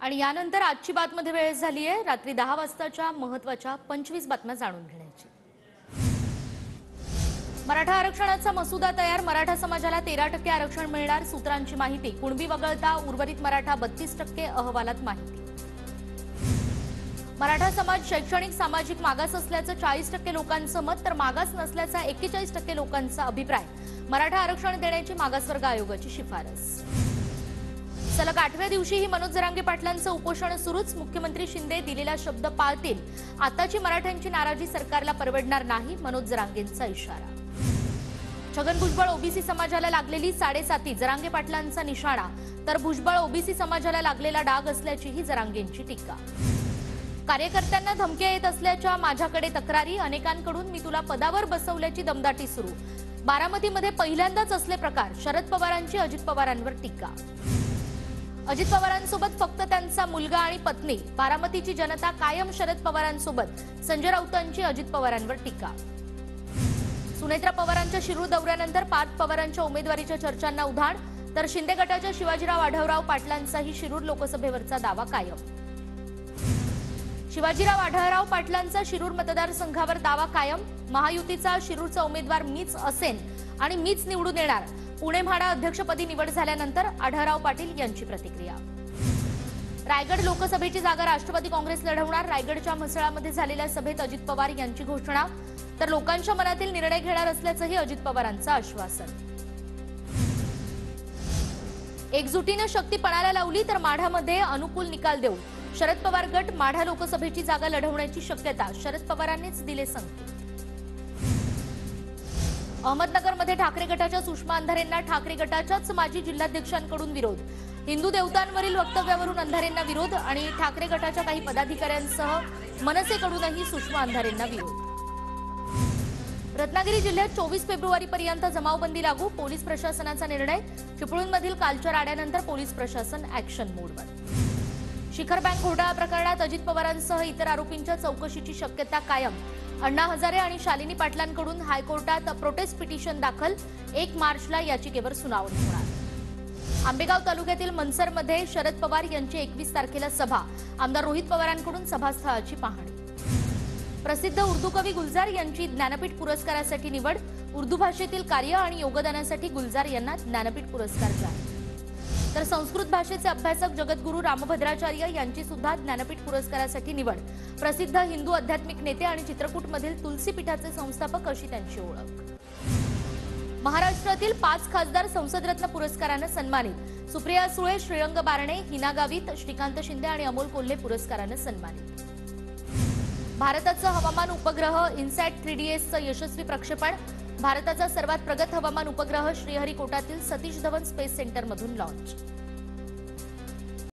आणि यानंतर आजची बातमध्ये वेळ झाली आहे रात्री 10 वाजताच्या महत्त्वाच्या 25 बातम्या जाणून घेण्याची। मराठा आरक्षणाचा मसुदा तयार, मराठा समाजाला 13% आरक्षण मिळणार, सूत्रांची माहिती। कुणबी वगळता उर्वरित मराठा 32% अहवालात माहिती। मराठा समाज शैक्षणिक सामाजिक मागास असल्याचं 40% लोकांचं मत, तर मागास नसल्याचा 41% लोकांचा अभिप्राय। मराठा आरक्षण देण्याची मागासवर्ग आयोगाची शिफारस। सलग 8व्या दिवशीही मनोज जरांगे पाटलांचं उपोषण सुरूच, मुख्यमंत्री शिंदे दिलेला शब्द पाळतील, आताची मराठ्यांची नाराजी सरकारला परवडणार नाही, मनोज जरांगेंचा इशारा। छगन भुजबळ ओबीसी समाजाला लागलेली 7.5, जरांगे पाटलांचा निशाणा, तर भुजबळ ओबीसी समाजाला लागलेला डाग असल्याचीही जरांगेंची टीका। कार्यकर्त्यांना धमक्या येत असल्याच्या माझ्याकडे तक्रारी, अनेकांकडून मी तुला पदावर बसवल्याची दमदाटी सुरू। बारामतीमध्ये पहिल्यांदाच असले प्रकार, शरद पवारांची अजित पवारांवर टीका। अजित पवारांसोबत फक्त त्यांचा मुलगा आणि पत्नी, बारामतीची जनता कायम शरद पवारांसोबत, संजय राऊतांची अजित पवारांवर टीका। सुनेत्रा पवारांच्या शिरूर दौऱ्यानंतर पार्थ पवारांच्या उमेदवारीच्या चर्चांना उधाण, तर शिंदे गटाच्या शिवाजीराव आढळराव पाटलांचाही शिरूर लोकसभेवरचा दावा कायम। शिवाजीराव आढळराव पाटलांचा शिरूर मतदारसंघावर दावा कायम, महायुतीचा शिरूरचा उमेदवार मीच असेन आणि मीच निवडून येणार, पुणे म्हाडा अध्यक्षपदी निवड झाल्यानंतर आढळराव पाटील यांची प्रतिक्रिया। रायगड लोकसभेची जागा राष्ट्रवादी काँग्रेस लढवणार, रायगडच्या म्हसळामध्ये झालेल्या सभेत अजित पवार यांची घोषणा, तर लोकांच्या मनातील निर्णय घेणार असल्याचंही अजित पवारांचं आश्वासन। एकजुटीने शक्ती पणाला लावली तर माढामध्ये अनुकूल निकाल देऊ, शरद पवार गट माढा लोकसभेची जागा लढवण्याची शक्यता, शरद पवारांनीच दिले संकेत। अहमदनगरमध्ये ठाकरे गटाच्या सुषमा अंधारेंना ठाकरे गटाच्याच माजी जिल्हाध्यक्षांकडून विरोध, हिंदू देवतांवरील वक्तव्यावरून अंधारेंना विरोध आणि ठाकरे गटाच्या काही पदाधिकाऱ्यांसह मनसेकडूनही सुषमा अंधारेंना विरोध। रत्नागिरी जिल्ह्यात 24 फेब्रुवारीपर्यंत जमावबंदी लागू, पोलीस प्रशासनाचा निर्णय, चिपळूणमधील कालच्या राड्यानंतर पोलीस प्रशासन ॲक्शन मोडवर। शिखर बँक घोटाळा प्रकरणात अजित पवारांसह इतर आरोपींच्या चौकशीची शक्यता कायम, अण्णा हजारे आणि शालिनी पाटलांकडून हायकोर्टात प्रोटेस्ट पिटिशन दाखल, 1 मार्चला याचिकेवर सुनावणी होणार। आंबेगाव तालुक्यातील मनसरमध्ये शरद पवार यांची 21 तारखेला सभा, आमदार रोहित पवारांकडून सभास्थळाची पाहणी। प्रसिद्ध उर्दू कवी गुलजार यांची ज्ञानपीठ पुरस्कारासाठी निवड, उर्दू भाषेतील कार्य आणि योगदानासाठी गुलजार यांना ज्ञानपीठ पुरस्कार जाहीर। तर संस्कृत भाषेचे अभ्यासक जगद्गुरू रामभद्राचार्य यांची सुद्धा ज्ञानपीठ पुरस्कारासाठी निवड, प्रसिद्ध हिंदू आध्यात्मिक नेते आणि चित्रकूटमधील तुलसी पीठाचे संस्थापक अशी त्यांची ओळख। महाराष्ट्रातील 5 खासदार संसदरत्न पुरस्काराने सन्मानित, सुप्रिया सुळे, श्रीरंग बारणे, हिना गावित, श्रीकांत शिंदे आणि अमोल कोल्हे पुरस्काराने सन्मानित। भारताचा हवामान उपग्रह इनसॅट 3DS यशस्वी प्रक्षेपण, भारताचा सर्वात प्रगत हवामान उपग्रह श्रीहरिकोटातील सतीश धवन स्पेस सेंटरमधून लॉन्च।